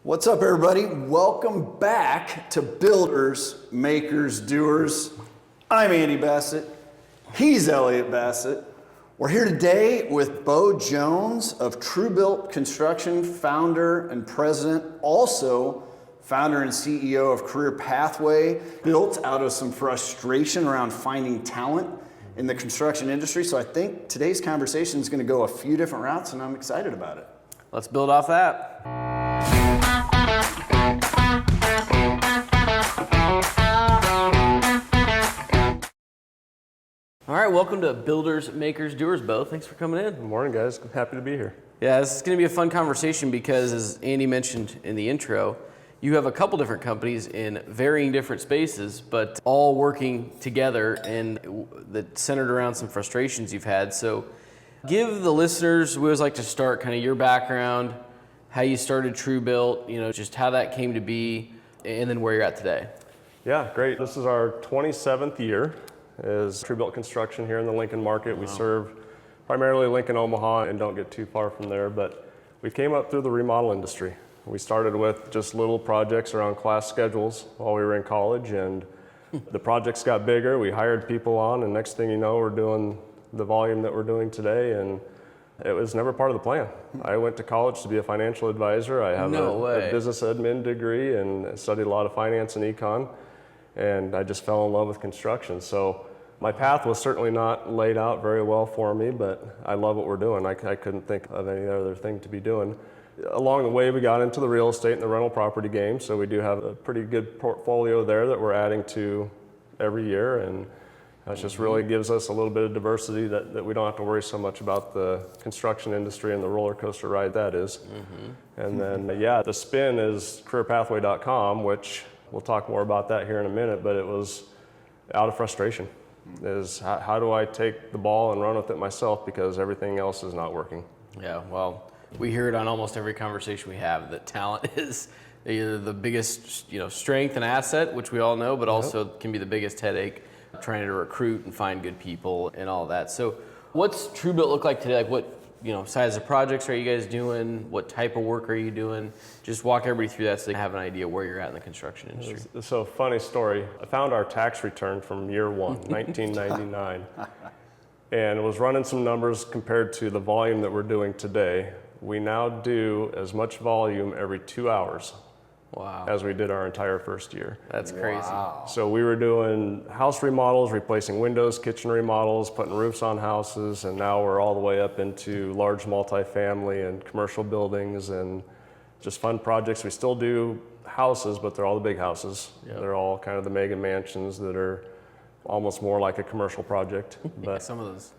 What's up, everybody? Welcome back to Builders, Makers, Doers. I'm Andy Bassett. He's Elliot Bassett. We're here today with Bo Jones of Tru-Built Construction, founder and president, also founder and CEO of Career Pathway, built out of some frustration around finding talent in the construction industry. So I think today's conversation is going to go a few different routes, and I'm excited about it. Let's build off that. All right, welcome to Builders, Makers, Doers, Bo. Thanks for coming in. Good morning, guys. Happy to be here. Yeah, this is going to be a fun conversation because, as Andy mentioned in the intro, you have a couple different companies in varying different spaces, but all working together and that centered around some frustrations you've had. So give the listeners, we always like to start kind of your background, how you started Tru-Built, just how that came to be, and then where you're at today. Yeah, great. This is our 27th year as Tru-Built Construction here in the Lincoln market. Wow. We serve primarily Lincoln, Omaha, and don't get too far from there, but we came up through the remodel industry. We started with just little projects around class schedules while we were in college, and the projects got bigger. We hired people on, and next thing you know, we're doing the volume that we're doing today, and it was never part of the plan. I went to college to be a financial advisor. I have a business admin degree and studied a lot of finance and econ, and I just fell in love with construction. So my path was certainly not laid out very well for me, but I love what we're doing. I couldn't think of any other thing to be doing. Along the way, we got into the real estate and the rental property game, so we do have a pretty good portfolio there that we're adding to every year, and that just really gives us a little bit of diversity that we don't have to worry so much about the construction industry and the roller coaster ride that is. And then, the spin is careerpathway.com, which we'll talk more about that here in a minute, but it was out of frustration. Is how do I take the ball and run with it myself because everything else is not working? Yeah, well, we hear it on almost every conversation we have that talent is either the biggest strength and asset, which we all know, but also can be the biggest headache trying to recruit and find good people and all that. So what's Tru-Built look like today? Like what size of projects are you guys doing? What type of work are you doing? Just walk everybody through that so they have an idea where you're at in the construction industry. So funny story. I found our tax return from year one, 1999, and was running some numbers compared to the volume that we're doing today. We now do as much volume every 2 hours. Wow. As we did our entire first year. That's crazy. Wow. So we were doing house remodels, replacing windows, kitchen remodels, putting roofs on houses, and now we're all the way up into large multifamily and commercial buildings and just fun projects. We still do houses, but they're all the big houses. Yep. They're all kind of the mega mansions that are almost more like a commercial project. But some of those.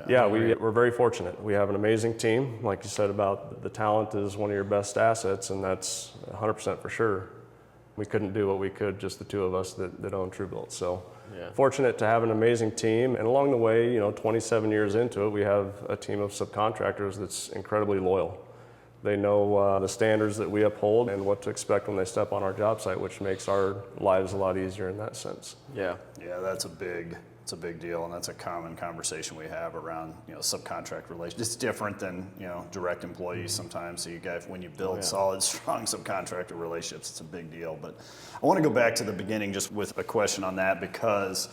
Yeah, we're very fortunate. We have an amazing team. Like you said about the talent is one of your best assets, and that's 100% for sure. We couldn't do what we could, just the two of us that own Tru-Built. So fortunate to have an amazing team. And along the way, 27 years into it, we have a team of subcontractors that's incredibly loyal. They know the standards that we uphold and what to expect when they step on our job site, which makes our lives a lot easier in that sense. Yeah, that's a big deal, and that's a common conversation we have around subcontract relations. It's different than direct employees sometimes. So you guys, when you build solid, strong subcontractor relationships, it's a big deal. But I want to go back to the beginning just with a question on that, because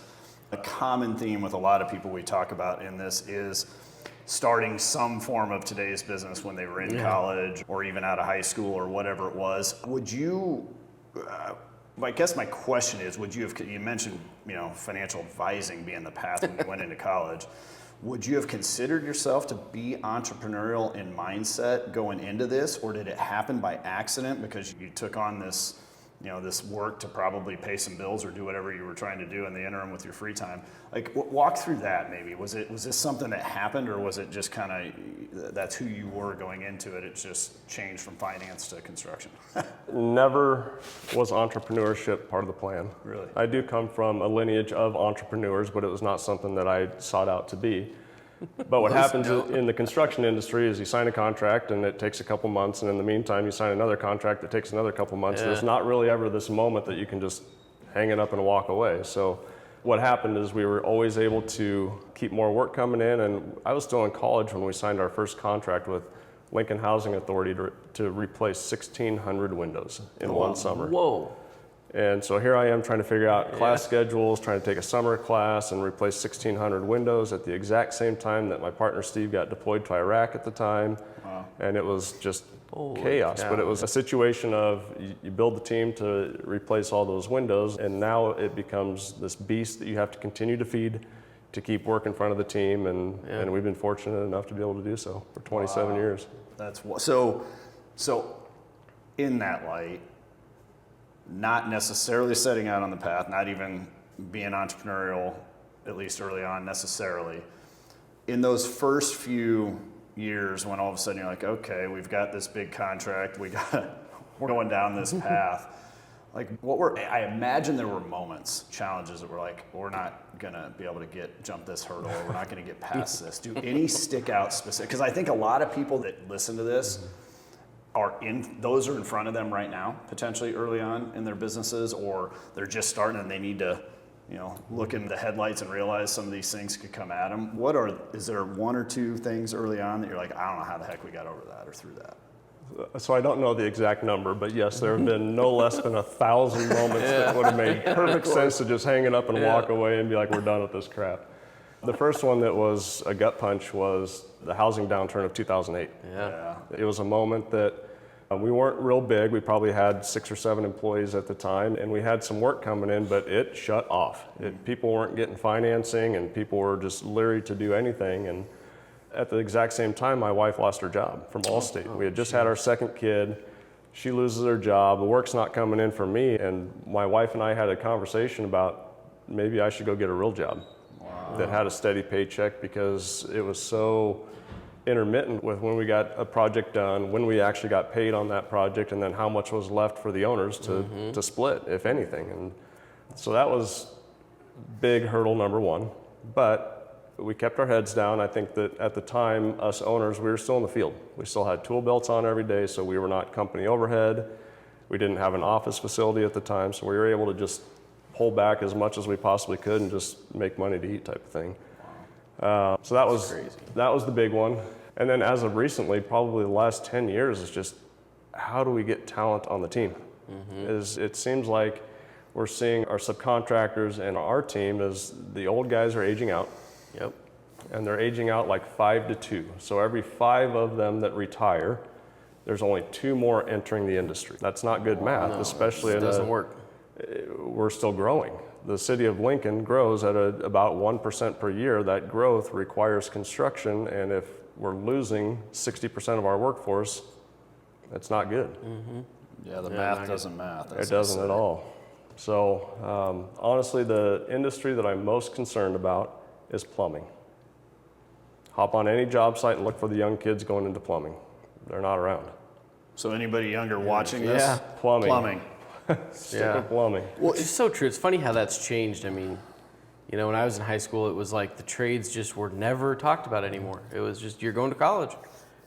a common theme with a lot of people we talk about in this is starting some form of today's business when they were in college or even out of high school or whatever it was. Would you? I guess my question is, you mentioned, financial advising being the path when you went into college. Would you have considered yourself to be entrepreneurial in mindset going into this, or did it happen by accident because you took on this, this work to probably pay some bills or do whatever you were trying to do in the interim with your free time? Like, walk through that maybe. Was this something that happened, or was it just kind of, that's who you were going into it, it just changed from finance to construction? Never was entrepreneurship part of the plan. Really? I do come from a lineage of entrepreneurs, but it was not something that I sought out to be. But what happens in the construction industry is you sign a contract and it takes a couple months, and in the meantime you sign another contract that takes another couple months. Yeah. There's not really ever this moment that you can just hang it up and walk away. So what happened is we were always able to keep more work coming in, and I was still in college when we signed our first contract with Lincoln Housing Authority to replace 1,600 windows in one summer. Whoa. And so here I am trying to figure out class schedules, trying to take a summer class and replace 1,600 windows at the exact same time that my partner Steve got deployed to Iraq at the time. Wow. And it was just Holy chaos. cow. But it was a situation of you build the team to replace all those windows, and now it becomes this beast that you have to continue to feed to keep work in front of the team. And we've been fortunate enough to be able to do so for 27 years. So in that light, not necessarily setting out on the path, not even being entrepreneurial, at least early on necessarily, in those first few years when all of a sudden you're like, okay, we've got this big contract, we're going down this path. Like I imagine there were moments, challenges that were like, we're not gonna be able to jump this hurdle, or we're not gonna get past this. Do any stick out specific? Because I think a lot of people that listen to this those are in front of them right now, potentially early on in their businesses, or they're just starting and they need to, look in the headlights and realize some of these things could come at them. Is there one or two things early on that you're like, I don't know how the heck we got over that or through that? So I don't know the exact number, but yes, there have been no less than 1,000 moments that would have made perfect sense to just hang it up and walk away and be like, we're done with this crap. The first one that was a gut punch was the housing downturn of 2008. Yeah. It was a moment that we weren't real big. We probably had 6 or 7 employees at the time, and we had some work coming in, but it shut off. People weren't getting financing, and people were just leery to do anything. And at the exact same time, my wife lost her job from Allstate. We had just had our second kid. She loses her job. The work's not coming in for me, and my wife and I had a conversation about maybe I should go get a real job that had a steady paycheck, because it was so intermittent with when we got a project done, when we actually got paid on that project, and then how much was left for the owners to split, if anything. And so that was big hurdle number one. But we kept our heads down. I think that at the time, us owners, we were still in the field. We still had tool belts on every day, so we were not company overhead. We didn't have an office facility at the time, so we were able to just pull back as much as we possibly could and just make money to eat type of thing. So that was the big one. And then as of recently, probably the last 10 years, is just how do we get talent on the team? It seems like we're seeing our subcontractors and our team as the old guys are aging out. Yep. And they're aging out like 5 to 2. So every 5 of them that retire, there's only 2 more entering the industry. That's not good math, especially it doesn't work. We're still growing. The city of Lincoln grows at about 1% per year. That growth requires construction, and if we're losing 60% of our workforce, that's not good. Yeah, the math doesn't math. It doesn't at all. So honestly, the industry that I'm most concerned about is plumbing. Hop on any job site and look for the young kids going into plumbing. They're not around. So anybody younger watching this? Yeah. Plumbing. Stick with plumbing. Well, it's so true. It's funny how that's changed. I mean, when I was in high school, it was like the trades just were never talked about anymore. It was just, you're going to college.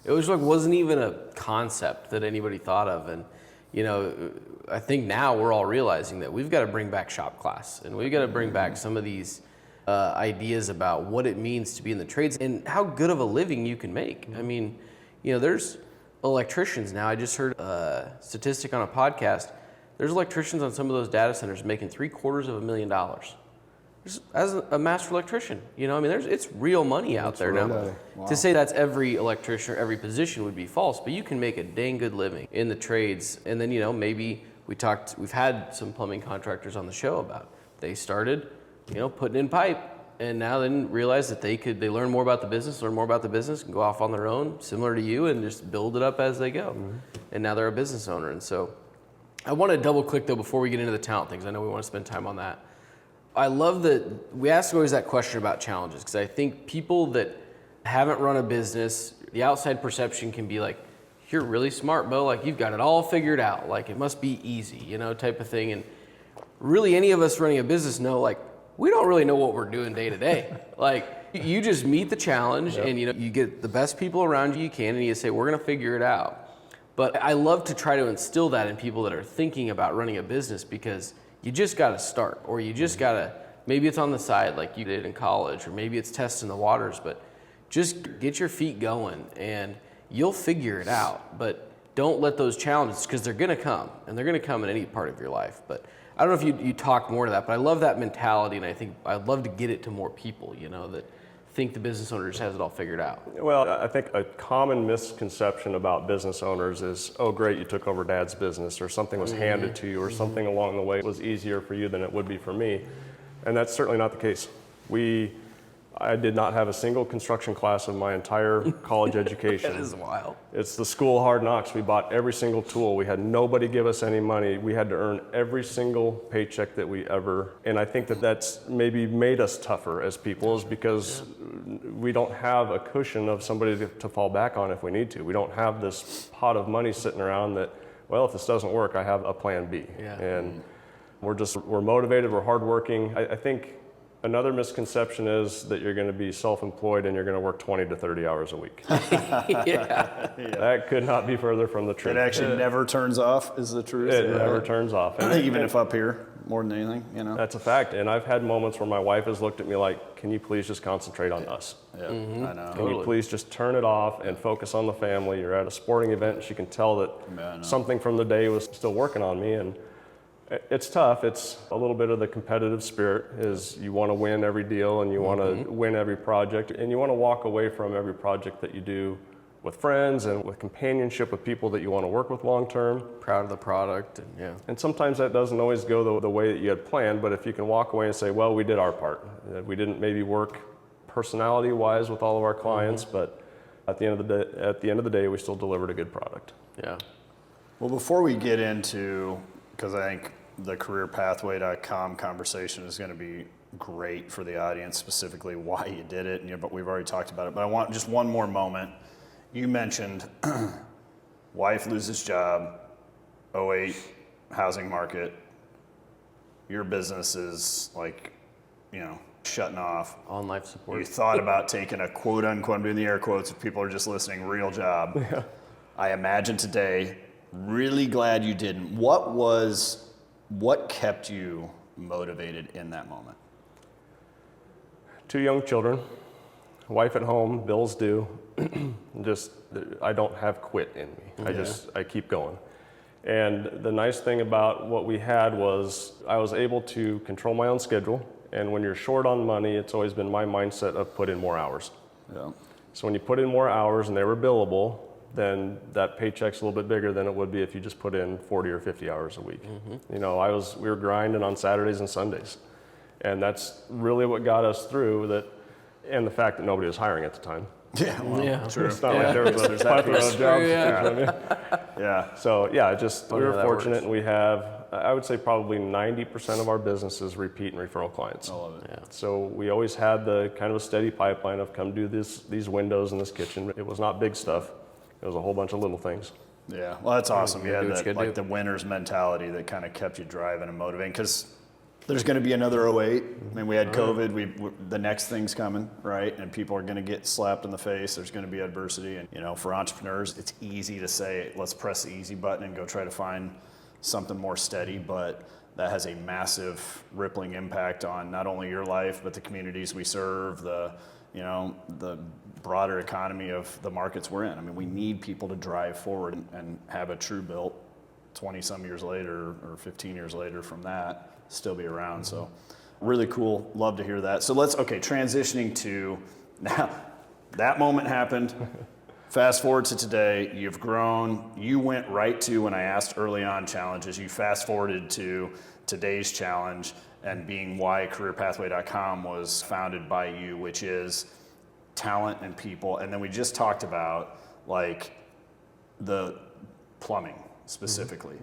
It was like, wasn't even a concept that anybody thought of. And, I think now we're all realizing that we've got to bring back shop class, and we've got to bring back some of these ideas about what it means to be in the trades and how good of a living you can make. I mean, there's electricians now. I just heard a statistic on a podcast. There's electricians on some of those data centers making $750,000 as a master electrician. It's real money out there now. Wow. To say that's every electrician or every position would be false, but you can make a dang good living in the trades. And then, maybe we've had some plumbing contractors on the show about, they started, putting in pipe, and now then realize that they learn more about the business, and go off on their own, similar to you, and just build it up as they go. And now they're a business owner. And so I want to double click though before we get into the talent things. I know we want to spend time on that. I love that we ask always that question about challenges, because I think people that haven't run a business, the outside perception can be like, you're really smart, Bo, like you've got it all figured out, like it must be easy, type of thing. And really any of us running a business know, like, we don't really know what we're doing day to day. Like you just meet the challenge. Yep. And you get the best people around you can, and you say, we're gonna figure it out. But I love to try to instill that in people that are thinking about running a business, because you just got to start, or you just got to, maybe it's on the side like you did in college, or maybe it's testing the waters, but just get your feet going. And you'll figure it out. But don't let those challenges, because they're going to come, and they're going to come in any part of your life. But I don't know if you talk more to that, but I love that mentality, and I think I'd love to get it to more people, that think the business owner just has it all figured out. Well, I think a common misconception about business owners is, oh great, you took over dad's business, or something was handed to you, or something along the way was easier for you than it would be for me. And that's certainly not the case. I did not have a single construction class of my entire college education. That is wild. It's the school of hard knocks. We bought every single tool. We had nobody give us any money. We had to earn every single paycheck that we ever, and I think that that's maybe made us tougher as people, is because we don't have a cushion of somebody to fall back on if we need to. We don't have this pot of money sitting around that, well, if this doesn't work, I have a plan B. Yeah. And we're motivated, we're hardworking. I think another misconception is that you're going to be self-employed and you're going to work 20 to 30 hours a week. Yeah. That could not be further from the truth. It actually never turns off, is the truth. It never turns off. I think even if up here, more than anything, That's a fact. And I've had moments where my wife has looked at me like, can you please just concentrate on us? Yeah, I know. Can you please just turn it off and focus on the family? You're at a sporting event and she can tell that something from the day was still working on me. And it's tough. It's a little bit of the competitive spirit, is you want to win every deal and you want to win every project, and you want to walk away from every project that you do with friends and with companionship with people that you want to work with long term. Proud of the product, And sometimes that doesn't always go the way that you had planned, but if you can walk away and say, well, we did our part. We didn't maybe work personality-wise with all of our clients, but at the end of the day, we still delivered a good product. Yeah. Well, before we get into, because I think the careerpathway.com conversation is going to be great for the audience, specifically why you did it, but we've already talked about it. But I want just one more moment. You mentioned wife loses job, 2008 housing market. Your business is shutting off. On life support. You thought about taking a quote unquote, I'm doing the air quotes if people are just listening, real job. Yeah. I imagine today, really glad you didn't. What kept you motivated in that moment? 2 young children, wife at home, bills due. I don't have quit in me. I keep going. And the nice thing about what we had was I was able to control my own schedule. And when you're short on money, it's always been my mindset of put in more hours. Yeah. So when you put in more hours and they were billable, then that paycheck's a little bit bigger than it would be if you just put in 40 or 50 hours a week. We were grinding on Saturdays and Sundays. And that's really what got us through that, and the fact that nobody was hiring at the time. Yeah, well, true. It's not like there was a plethora of jobs. Yeah. So we were fortunate, and we have, I would say probably 90% of our businesses repeat and referral clients. I love it. Yeah. So we always had the kind of a steady pipeline of come do these windows in this kitchen. It was not big stuff. It was a whole bunch of little things. Yeah, well, that's awesome. You had that, the winner's mentality that kind of kept you driving and motivating, because there's going to be another 2008. I mean, we had COVID. The next thing's coming, right? And people are going to get slapped in the face. There's going to be adversity. And, for entrepreneurs, it's easy to say, let's press the easy button and go try to find something more steady. But that has a massive rippling impact on not only your life, but the communities we serve, the broader economy of the markets we're in. I mean, we need people to drive forward and have a Tru-Built 20 some years later or 15 years later from that still be around. So really cool. Love to hear that. So transitioning to now, that moment happened. Fast forward to today, you've grown. You went right to, when I asked early on challenges, you fast forwarded to today's challenge, and being why careerpathway.com was founded by you, which is talent and people. And then we just talked about the plumbing specifically.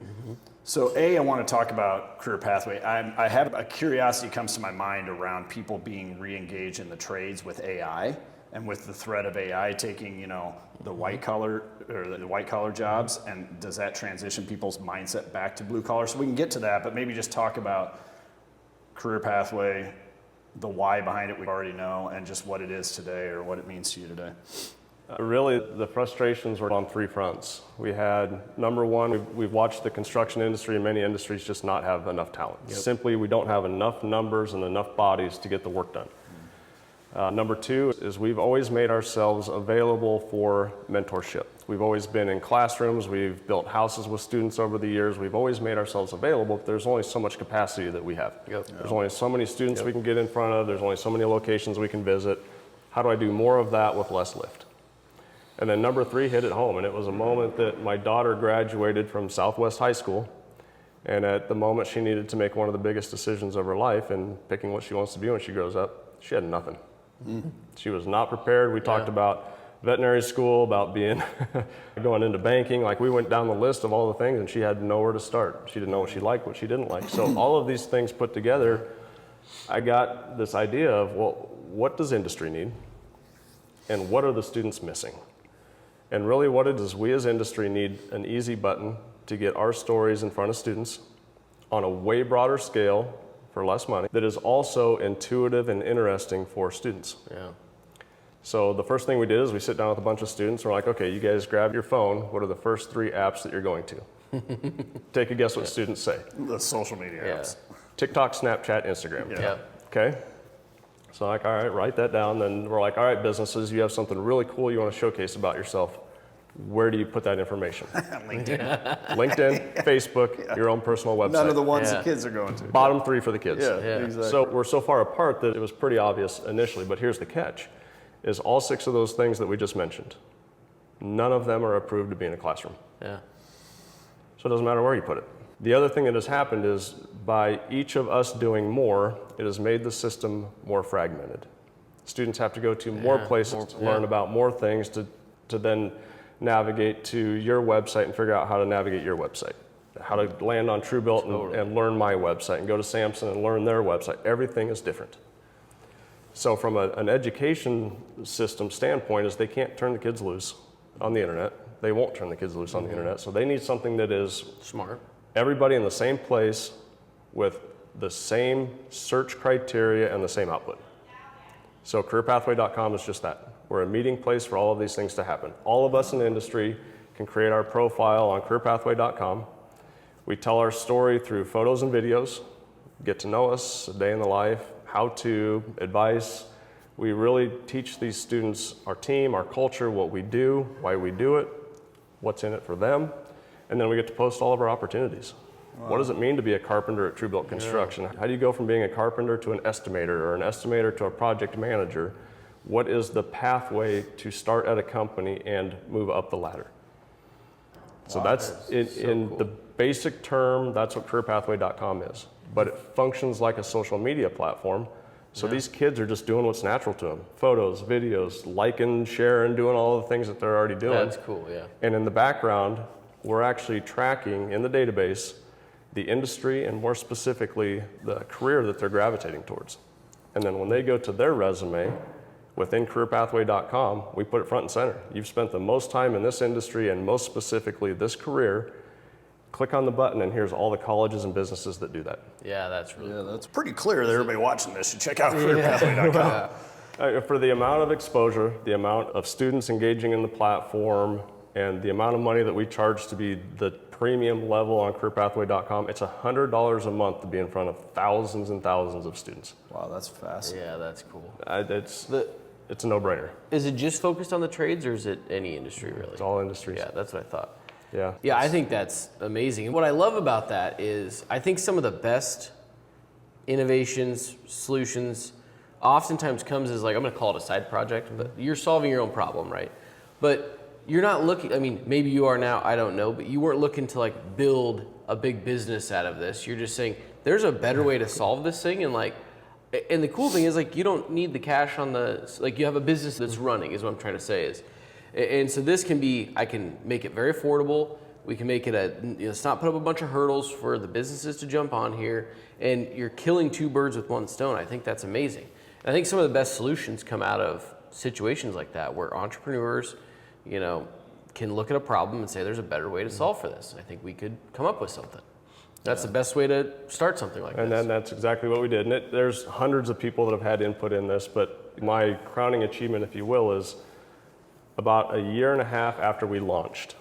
So I want to talk about Career Pathway. I have a curiosity comes to my mind around people being re-engaged in the trades with AI, and with the threat of AI taking, the white collar jobs, and does that transition people's mindset back to blue collar? So we can get to that, but maybe just talk about Career Pathway, the why behind it we already know, and just what it is today or what it means to you today. Really, the frustrations were on 3 fronts. We had, number one, we've watched the construction industry and many industries just not have enough talent. Simply, we don't have enough numbers and enough bodies to get the work done. Number 2 is we've always made ourselves available for mentorship. We've always been in classrooms. We've built houses with students over the years. We've always made ourselves available, but there's only so much capacity that we have. Yep. There's only so many students we can get in front of. There's only so many locations we can visit. How do I do more of that with less lift? And then number 3 hit at home, and it was a moment that my daughter graduated from Southwest High School, and at the moment she needed to make one of the biggest decisions of her life and picking what she wants to be when she grows up, she had nothing. She was not prepared. We talked about veterinary school, about being going into banking. Like, we went down the list of all the things, and she had nowhere to start. She didn't know what she liked, what she didn't like. So all of these things put together, I got this idea of, well, what does industry need? And what are the students missing? And really what it is, we as industry need an easy button to get our stories in front of students on a way broader scale for less money that is also intuitive and interesting for students. Yeah. So the first thing we did is we sit down with a bunch of students. We're like, okay, you guys grab your phone. What are the first 3 apps that you're going to? Take a guess what students say. The social media apps. TikTok, Snapchat, Instagram. Yeah. Okay? So like, all right, write that down. Then we're like, all right, businesses, you have something really cool you want to showcase about yourself. Where do you put that information? LinkedIn, Facebook, your own personal website. None of the ones the kids are going to. Bottom 3 for the kids. Yeah, exactly. So we're so far apart that it was pretty obvious initially, but here's the catch, is all 6 of those things that we just mentioned, none of them are approved to be in a classroom. Yeah. So it doesn't matter where you put it. The other thing that has happened is by each of us doing more, it has made the system more fragmented. Students have to go to more places to learn about more things to then navigate to your website and figure out how to navigate your website. How to land on Tru-Built and learn my website, and go to Samson and learn their website. Everything is different. So from an education system standpoint is they can't turn the kids loose on the internet. They won't turn the kids loose on the internet. So they need something that is Smart. everybody in the same place with the same search criteria and the same output. So careerpathway.com is just that. We're a meeting place for all of these things to happen. All of us in the industry can create our profile on careerpathway.com. We tell our story through photos and videos, get to know us, a day in the life, how to, advice. We really teach these students our team, our culture, what we do, why we do it, what's in it for them, and then we get to post all of our opportunities. Wow. What does it mean to be a carpenter at Tru-Built Construction? How do you go from being a carpenter to an estimator, or an estimator to a project manager? What is the pathway to start at a company and move up the ladder? So that's in cool. The basic term, that's what careerpathway.com is. But it functions like a social media platform. So these kids are just doing what's natural to them. Photos, videos, liking, sharing, doing all the things that they're already doing. That's cool, yeah. And in the background, we're actually tracking in the database the industry and more specifically the career that they're gravitating towards. And then when they go to their resume, within careerpathway.com, we put it front and center. You've spent the most time in this industry and most specifically this career. Click on the button and here's all the colleges and businesses that do that. Yeah, that's really cool. That's pretty clear that everybody watching this should check out careerpathway.com. For the amount of exposure, the amount of students engaging in the platform, and the amount of money that we charge to be the premium level on careerpathway.com, it's $100 a month to be in front of thousands and thousands of students. Wow, that's fascinating. Yeah, that's cool. It's a no-brainer. Is it just focused on the trades, or is it any industry really? It's all industries. Yeah, that's what I thought. Yeah. Yeah, I think that's amazing. And what I love about that is I think some of the best innovations, solutions, oftentimes comes as like, I'm gonna call it a side project, but you're solving your own problem, right? But you're not looking, I mean, maybe you are now, I don't know, but you weren't looking to like build a big business out of this. You're just saying, there's a better way to solve this thing. And the cool thing is like, you don't need the cash on like you have a business that's running is what I'm trying to say is. And so this can be, I can make it very affordable. We can make it let's not put up a bunch of hurdles for the businesses to jump on here. And you're killing 2 birds with 1 stone. I think that's amazing. And I think some of the best solutions come out of situations like that where entrepreneurs, can look at a problem and say, there's a better way to solve for this. I think we could come up with something. That's the best way to start something like this. And then that's exactly what we did. And there's hundreds of people that have had input in this, but my crowning achievement, if you will, is about a year and a half after we launched,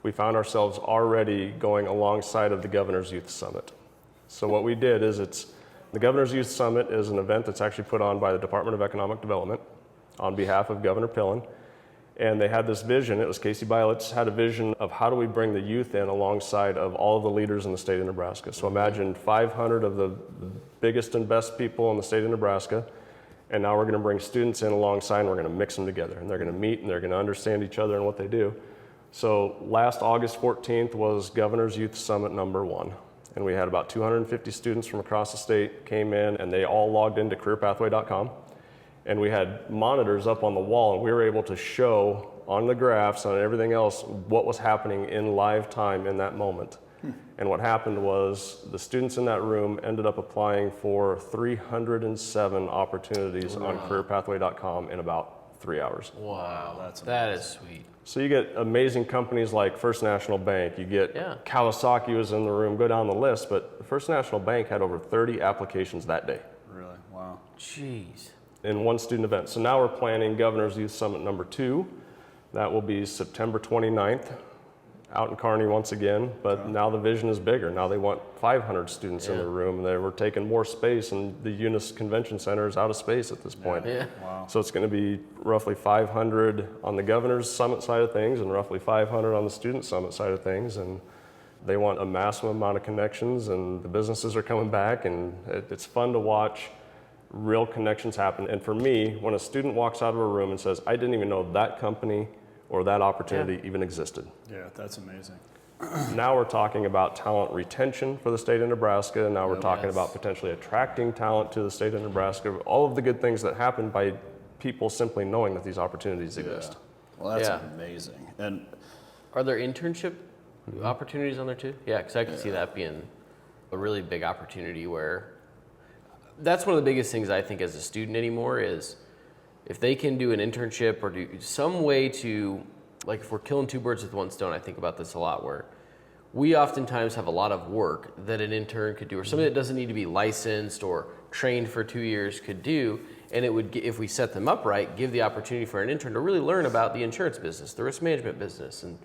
we found ourselves already going alongside of the Governor's Youth Summit. So what we did is the Governor's Youth Summit is an event that's actually put on by the Department of Economic Development on behalf of Governor Pillen. And they had this vision. It was Casey Bylot's had a vision of how do we bring the youth in alongside of all of the leaders in the state of Nebraska. So imagine 500 of the biggest and best people in the state of Nebraska. And now we're going to bring students in alongside and we're going to mix them together. And they're going to meet and they're going to understand each other and what they do. So last August 14th was Governor's Youth Summit #1. And we had about 250 students from across the state came in and they all logged into careerpathway.com. And we had monitors up on the wall and we were able to show on the graphs and everything else what was happening in live time in that moment. And what happened was the students in that room ended up applying for 307 opportunities on careerpathway.com in about 3 hours. Wow, that is sweet. So you get amazing companies like First National Bank, you get Kawasaki was in the room, go down the list, but First National Bank had over 30 applications that day. Really? Wow. Jeez. In one student event. So now we're planning Governor's Youth Summit #2. That will be September 29th, out in Kearney once again, but now the vision is bigger. Now they want 500 students in the room, and they were taking more space, and the Eunice Convention Center is out of space at this point. Yeah. Wow. So it's going to be roughly 500 on the Governor's Summit side of things, and roughly 500 on the Student Summit side of things, and they want a massive amount of connections, and the businesses are coming back, and it's fun to watch real connections happen. And for me, when a student walks out of a room and says, I didn't even know that company or that opportunity even existed. Yeah, that's amazing. Now we're talking about talent retention for the state of Nebraska. And now we're talking about potentially attracting talent to the state of Nebraska. All of the good things that happen by people simply knowing that these opportunities exist. Well, that's amazing. And Are there internship opportunities on there too? Yeah, because I could see that being a really big opportunity where that's one of the biggest things I think as a student anymore is if they can do an internship or do some way to, like if we're killing two birds with one stone, I think about this a lot where we oftentimes have a lot of work that an intern could do or somebody that doesn't need to be licensed or trained for 2 years could do. And it would, if we set them up right, give the opportunity for an intern to really learn about the insurance business, the risk management business. And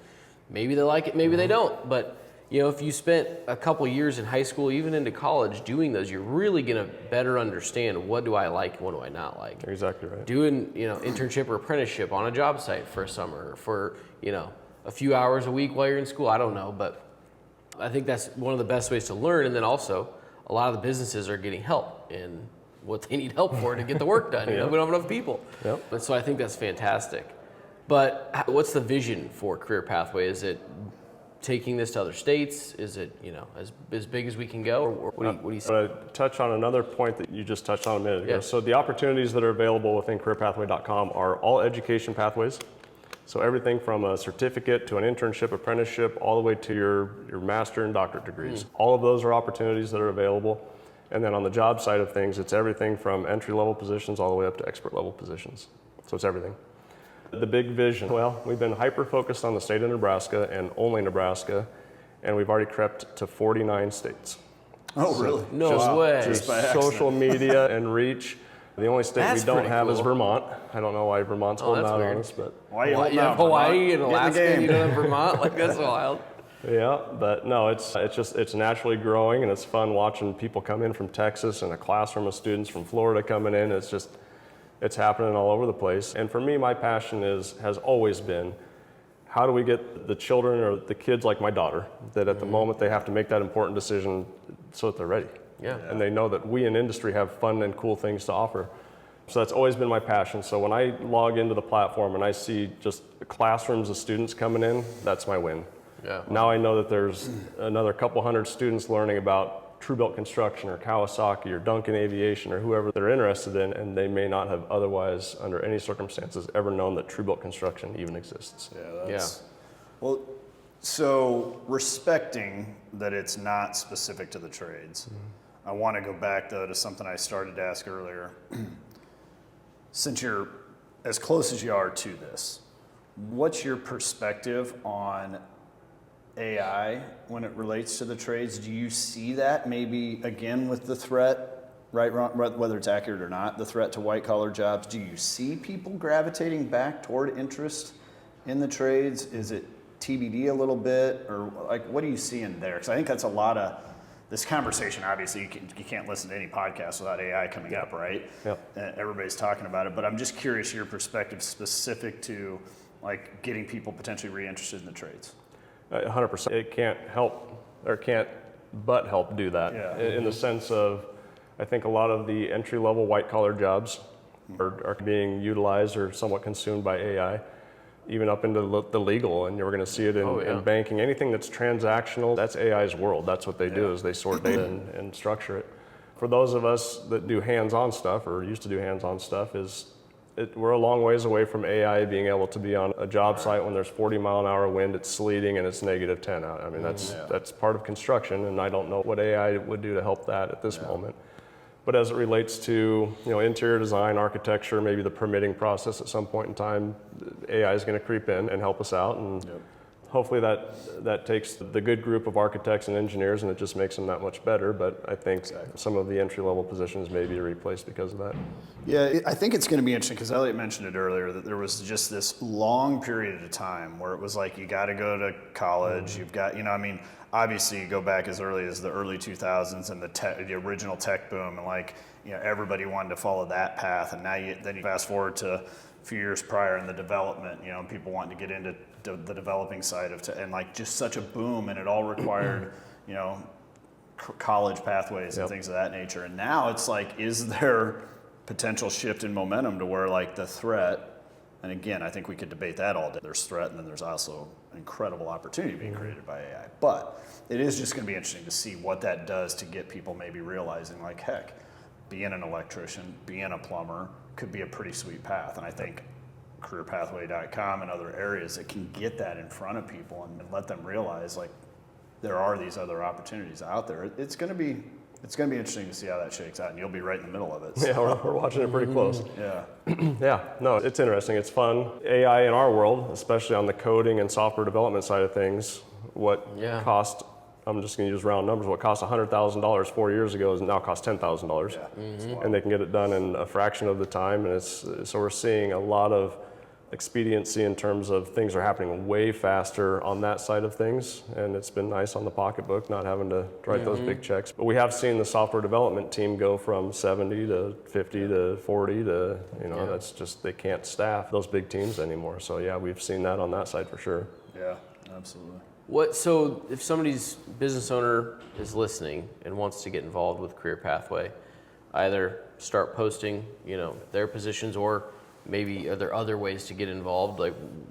maybe they like it, maybe they don't. But you know, if you spent a couple years in high school, even into college doing those, you're really going to better understand what do I like and what do I not like. You're exactly right. Doing, you know, internship or apprenticeship on a job site for a summer, for, you know, a few hours a week while you're in school, I don't know. But I think that's one of the best ways to learn. And then also, a lot of the businesses are getting help in what they need help for to get the work done. You know, we don't have enough people. Yep. And so I think that's fantastic. But what's the vision for Career Pathway? Is it taking this to other states? Is it, you know, as big as we can go? Or what do you see? I want to touch on another point that you just touched on a minute ago. Yes. So the opportunities that are available within careerpathway.com are all education pathways. So everything from a certificate to an internship, apprenticeship, all the way to your master and doctorate degrees. All of those are opportunities that are available. And then on the job side of things, it's everything from entry-level positions all the way up to expert-level positions. So it's everything. The big vision, well, we've been hyper-focused on the state of Nebraska and only Nebraska, and we've already crept to 49 states. oh, really? No way. Just by accident. Social media and reach. The only state That's we don't pretty have is cool. Vermont. I don't know why Vermont's holding that's out weird. on us, but Why are you Well, holding you have out, Hawaii Vermont? and Get in the Alaska, game. you don't have Vermont? Like, that's wild. yeah, but no, it's naturally growing, and it's fun watching people come in from Texas and a classroom of students from Florida coming in. It's happening all over the place. And for me, my passion has always been, how do we get the children or the kids like my daughter, that at the moment they have to make that important decision so that they're ready. Yeah. And they know that we in industry have fun and cool things to offer. So that's always been my passion. So when I log into the platform and I see just classrooms of students coming in, that's my win. Yeah. Now I know that there's another couple hundred students learning about Tru-Built Construction or Kawasaki or Duncan Aviation or whoever they're interested in, and they may not have otherwise, under any circumstances, ever known that Tru-Built Construction even exists. Yeah, that's, well, so respecting that it's not specific to the trades, I want to go back though to something I started to ask earlier. Since you're as close as you are to this, what's your perspective on AI when it relates to the trades? Do you see that maybe again with the threat, right, wrong, whether it's accurate or not, the threat to white collar jobs? Do you see people gravitating back toward interest in the trades? Is it TBD a little bit, or like what do you see in there? Because I think that's a lot of this conversation. Obviously, you can't listen to any podcast without AI coming up, right? Yep. Everybody's talking about it, but I'm just curious your perspective specific to like getting people potentially reinterested in the trades? 100%. It can't help, or can't but help do that. Yeah. In the sense of, I think a lot of the entry-level white-collar jobs are being utilized or somewhat consumed by AI, even up into the legal, and you're going to see it in banking. Anything that's transactional, that's AI's world. That's what they do, is they sort data and structure it. For those of us that do hands-on stuff, or used to do hands-on stuff, we're a long ways away from AI being able to be on a job site when there's 40-mile-an-hour wind, it's sleeting, and it's -10 out. I mean, that's part of construction, and I don't know what AI would do to help that at this moment. But as it relates to interior design, architecture, maybe the permitting process at some point in time, AI is going to creep in and help us out, and hopefully that takes the good group of architects and engineers and it just makes them that much better. But I think some of the entry-level positions may be replaced because of that. Yeah, I think it's going to be interesting because Elliot mentioned it earlier that there was just this long period of time where it was like you got to go to college, you've got, obviously you go back as early as the early 2000s and the original tech boom, and everybody wanted to follow that path, and now then you fast forward to a few years prior in the development, people wanting to get into the developing side of and just such a boom, and it all required college pathways and things of that nature. And now it's like, is there potential shift in momentum to where the threat, and again, I think we could debate that all day. There's threat, and then there's also incredible opportunity being created by AI. But it is just going to be interesting to see what that does to get people maybe realizing, heck, being an electrician, being a plumber could be a pretty sweet path. And I think careerpathway.com and other areas that can get that in front of people and let them realize there are these other opportunities out there. It's going to be interesting to see how that shakes out, and you'll be right in the middle of it. So. Yeah, we're watching it pretty close. Yeah. Yeah, no, it's interesting. It's fun. AI in our world, especially on the coding and software development side of things, what cost, I'm just going to use round numbers, what cost $100,000 4 years ago is now cost $10,000. Yeah. And they can get it done in a fraction of the time. And so we're seeing a lot of expediency in terms of things are happening way faster on that side of things, and it's been nice on the pocketbook not having to write those big checks. But we have seen the software development team go from 70 to 50 to 40 to that's just, they can't staff those big teams anymore. So yeah, we've seen that on that side for sure. Yeah, absolutely. So if somebody's business owner is listening and wants to get involved with Career Pathway, either start posting their positions, or maybe are there other ways to get involved?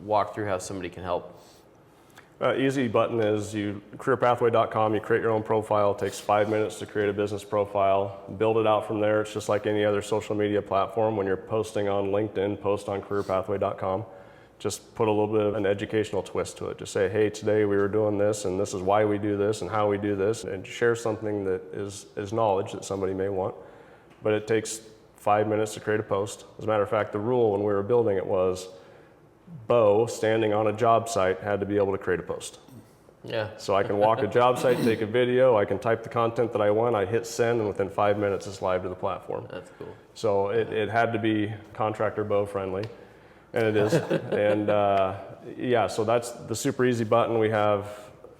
Walk through how somebody can help. Easy button is careerpathway.com. You create your own profile. It takes 5 minutes to create a business profile. Build it out from there. It's just like any other social media platform. When you're posting on LinkedIn, post on careerpathway.com. Just put a little bit of an educational twist to it. Just say, hey, today we were doing this, and this is why we do this and how we do this, and share something that is knowledge that somebody may want. But it takes 5 minutes to create a post. As a matter of fact, the rule when we were building it was Bo, standing on a job site, had to be able to create a post. Yeah. So I can walk a job site, take a video, I can type the content that I want, I hit send, and within 5 minutes it's live to the platform. That's cool. So it had to be contractor Bo friendly, and it is. And so that's the super easy button. We have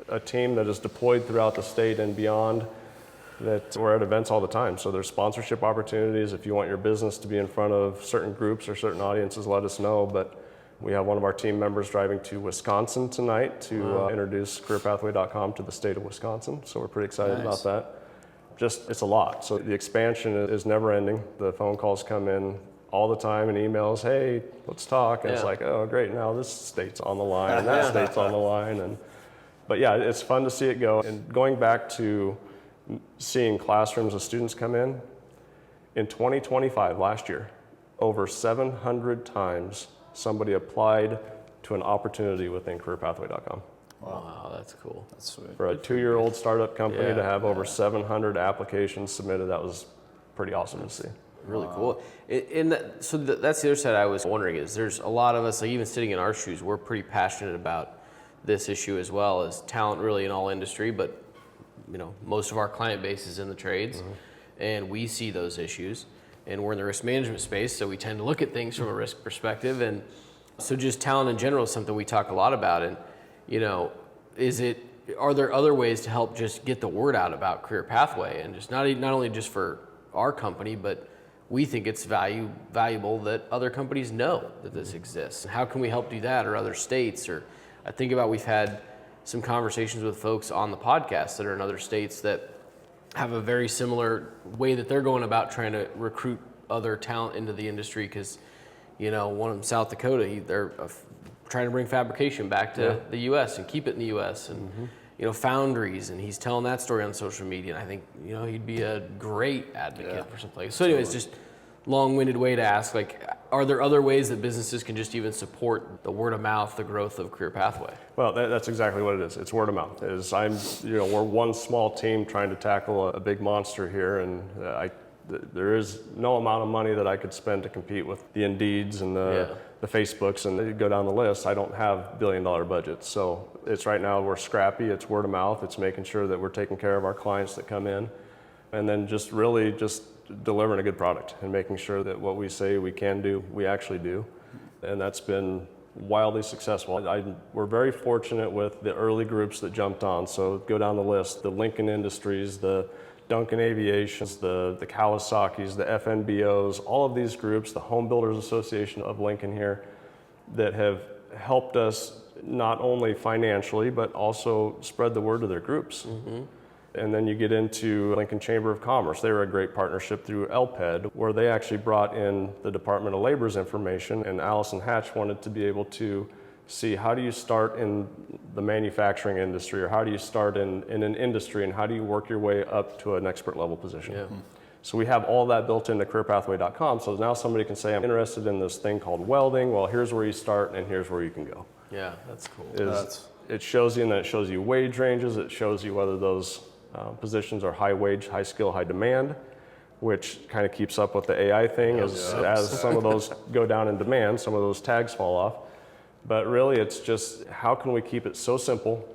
a team that is deployed throughout the state and beyond, that we're at events all the time. So there's sponsorship opportunities. If you want your business to be in front of certain groups or certain audiences, let us know. But we have one of our team members driving to Wisconsin tonight to introduce careerpathway.com to the state of Wisconsin. So we're pretty excited about that. It's a lot. So the expansion is never ending. The phone calls come in all the time and emails, hey, let's talk. And it's like, oh, great, now this state's on the line and that state's on the line. But yeah, it's fun to see it go. And going back to seeing classrooms of students come in 2025, last year, over 700 times somebody applied to an opportunity within careerpathway.com. Wow, that's cool. That's sweet. For a 2-year-old startup company to have over 700 applications submitted, that was pretty awesome to see. Really cool. That's the other side I was wondering is there's a lot of us, even sitting in our shoes, we're pretty passionate about this issue as well as talent really in all industry, but most of our client base is in the trades, and we see those issues, and we're in the risk management space, so we tend to look at things from a risk perspective. And so just talent in general is something we talk a lot about. And are there other ways to help just get the word out about Career Pathway, and just not only just for our company, but we think it's valuable that other companies know that this exists. How can we help do that, or other states? Or I think about, we've had some conversations with folks on the podcast that are in other states that have a very similar way that they're going about trying to recruit other talent into the industry. Because, one of them, South Dakota, they're trying to bring fabrication back to the U.S. and keep it in the U.S. and foundries, and he's telling that story on social media. And I think he'd be a great advocate for some place. So, anyways, just long-winded way to ask, like, are there other ways that businesses can just even support the word of mouth, the growth of Career Pathway? Well, that's exactly what it is. It's word of mouth. We're one small team trying to tackle a big monster here, and there is no amount of money that I could spend to compete with the Indeeds and the Facebooks, and they go down the list. I don't have billion-dollar budgets. So it's right now, we're scrappy. It's word of mouth. It's making sure that we're taking care of our clients that come in, and then just delivering a good product and making sure that what we say we can do, we actually do. And that's been wildly successful. We're very fortunate with the early groups that jumped on. So go down the list: the Lincoln Industries, the Duncan Aviations, the Kawasaki's, the FNBOs, all of these groups, the Home Builders Association of Lincoln here, that have helped us not only financially, but also spread the word to their groups. And then you get into Lincoln Chamber of Commerce. They were a great partnership through LPED, where they actually brought in the Department of Labor's information, and Allison Hatch wanted to be able to see, how do you start in the manufacturing industry, or how do you start in an industry, and how do you work your way up to an expert level position. So we have all that built into careerpathway.com, so now somebody can say, I'm interested in this thing called welding. Well, here's where you start, and here's where you can go. Yeah, that's cool. It shows you, and then it shows you wage ranges. It shows you whether those positions are high wage, high skill, high demand, which kind of keeps up with the AI thing. As some of those go down in demand, some of those tags fall off. But really, it's just, how can we keep it so simple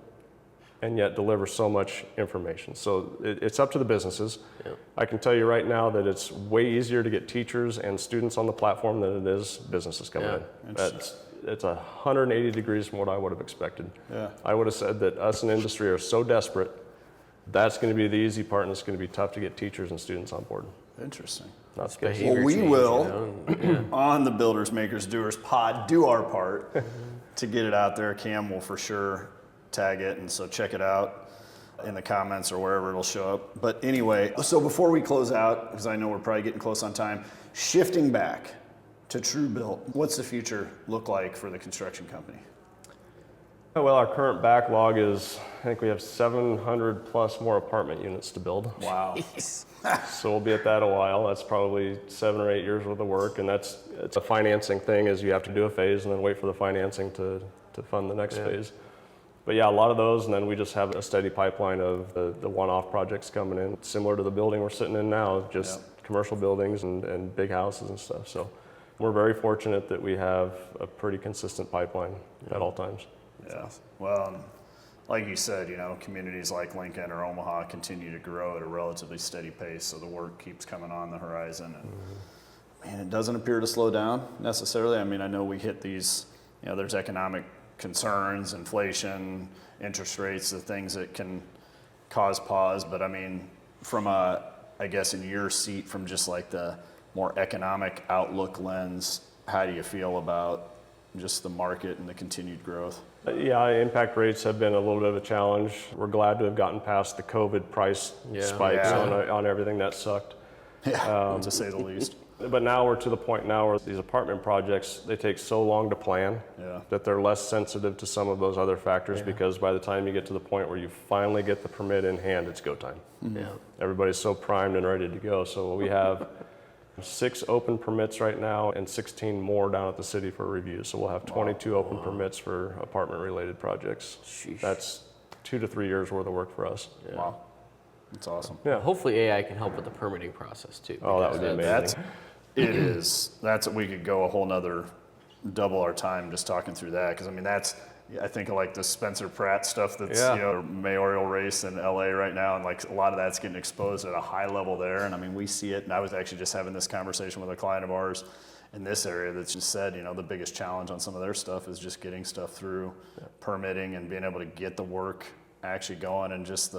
and yet deliver so much information? So it's up to the businesses. I can tell you right now that it's way easier to get teachers and students on the platform than it is businesses coming in. It's 180 degrees from what I would have expected. I would have said that us in industry are so desperate. That's going to be the easy part, and it's going to be tough to get teachers and students on board. Interesting. That's good. Well, we will, on the Builders, Makers, Doers pod, do our part to get it out there. Cam will for sure tag it, and so check it out in the comments or wherever it'll show up. But anyway, so before we close out, because I know we're probably getting close on time, shifting back to Tru-Built, what's the future look like for the construction company? Well, our current backlog is, I think we have 700 plus more apartment units to build. Wow. So we'll be at that a while. That's probably 7 or 8 years worth of work, and it's a financing thing, is you have to do a phase and then wait for the financing to fund the next phase. But yeah, a lot of those, and then we just have a steady pipeline of the one-off projects coming in, similar to the building we're sitting in now, just commercial buildings and big houses and stuff. So we're very fortunate that we have a pretty consistent pipeline at all times. Well, like you said, communities like Lincoln or Omaha continue to grow at a relatively steady pace, so the work keeps coming on the horizon. And man, it doesn't appear to slow down necessarily. I mean, I know we hit these, there's economic concerns, inflation, interest rates, the things that can cause pause. But I mean, from I guess in your seat, from just like the more economic outlook lens, how do you feel about just the market and the continued growth? Yeah, impact rates have been a little bit of a challenge. We're glad to have gotten past the COVID price spikes on everything. That sucked. To say the least. But now we're to the point now where these apartment projects, they take so long to plan that they're less sensitive to some of those other factors, because by the time you get to the point where you finally get the permit in hand, it's go time. Everybody's so primed and ready to go. So we have 6 open permits right now and 16 more down at the city for review. So we'll have 22 open permits for apartment related projects. Sheesh. That's 2 to 3 years worth of work for us. Wow. That's awesome. Yeah. Hopefully AI can help with the permitting process too. Oh, that would be amazing. It is. We could go a whole nother, double our time just talking through that. Because I mean, I think of like the Spencer Pratt stuff that's mayoral race in LA right now, and like a lot of that's getting exposed at a high level there. And I mean, we see it. And I was actually just having this conversation with a client of ours in this area that just said, the biggest challenge on some of their stuff is just getting stuff through permitting and being able to get the work actually going, and just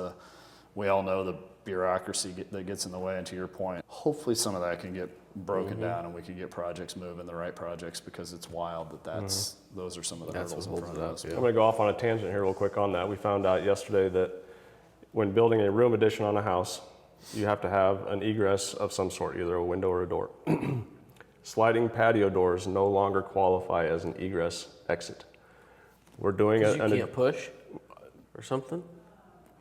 we all know the bureaucracy that gets in the way. And to your point, hopefully some of that can get broken down and we can get projects moving, the right projects, because it's wild that those are some of the That's hurdles in what front holds of it us. up, I'm going to go off on a tangent here real quick on that. We found out yesterday that when building a room addition on a house, you have to have an egress of some sort, either a window or a door. Sliding patio doors no longer qualify as an egress exit. We're doing You can't push or something?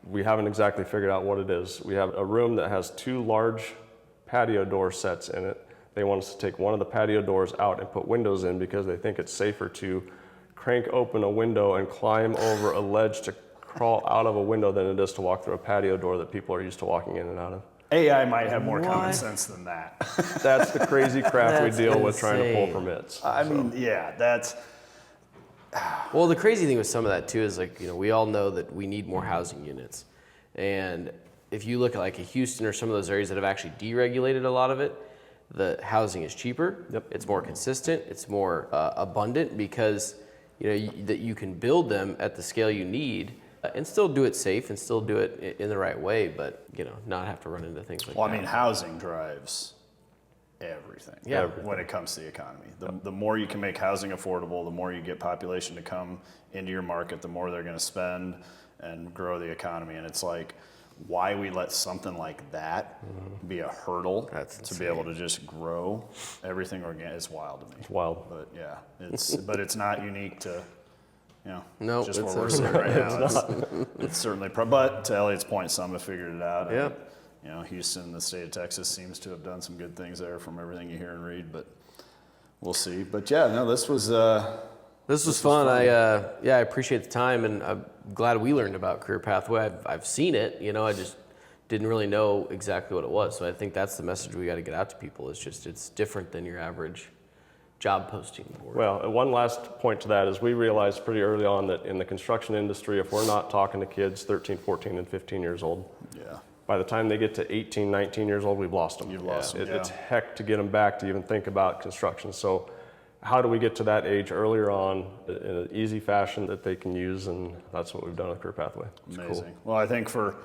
we haven't exactly figured out what it is. We have a room that has 2 large patio door sets in it. They want us to take one of the patio doors out and put windows in because they think it's safer to crank open a window and climb over a ledge to crawl out of a window than it is to walk through a patio door that people are used to walking in and out of. AI might have more common What? sense than that. That's the crazy crap we That's deal with trying to pull insane. permits. I mean, yeah, that's, Well, the crazy thing with some of that too is like, we all know that we need more housing units. And if you look at like a Houston or some of those areas that have actually deregulated a lot of it, the housing is cheaper. Yep. It's more consistent. It's more abundant because that you can build them at the scale you need and still do it safe and still do it in the right way, but not have to run into things like well, that. I mean, housing drives everything. Yeah. When it comes to the economy. The more you can make housing affordable, the more you get population to come into your market, the more they're going to spend and grow the economy. And it's like, why we let something like that be a hurdle That's to be able to just grow everything organic is wild to me. It's wild. But yeah, but it's not unique to No, just it's where we're sitting right now. It's certainly, but to Elliot's point, some have figured it out. Yeah. And, Houston, the state of Texas, seems to have done some good things there from everything you hear and read. But we'll see. But yeah, no, this was fun. I appreciate the time, and I'm glad we learned about Career Pathway. I've seen it, I just didn't really know exactly what it was. So I think that's the message we got to get out to people. It's different than your average job posting board. Well, one last point to that is we realized pretty early on that in the construction industry, if we're not talking to kids 13, 14, and 15 years old, by the time they get to 18, 19 years old, we've lost them. You've lost them, It's heck to get them back to even think about construction. So how do we get to that age earlier on in an easy fashion that they can use? And that's what we've done with Career Pathway. It's amazing. cool. Well, I think for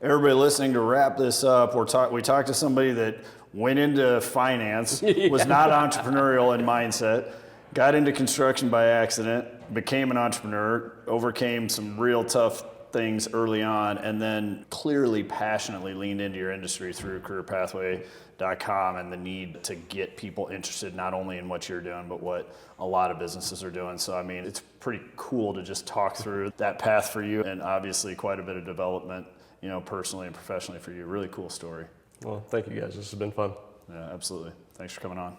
everybody listening, to wrap this up, we talked to somebody that went into finance, was not entrepreneurial in mindset, got into construction by accident, became an entrepreneur, overcame some real tough things early on, and then clearly passionately leaned into your industry through careerpathway.com and the need to get people interested not only in what you're doing, but what a lot of businesses are doing. So, I mean, it's pretty cool to just talk through that path for you, and obviously quite a bit of development, personally and professionally for you. Really cool story. Well, thank you guys. This has been fun. Yeah, absolutely. Thanks for coming on.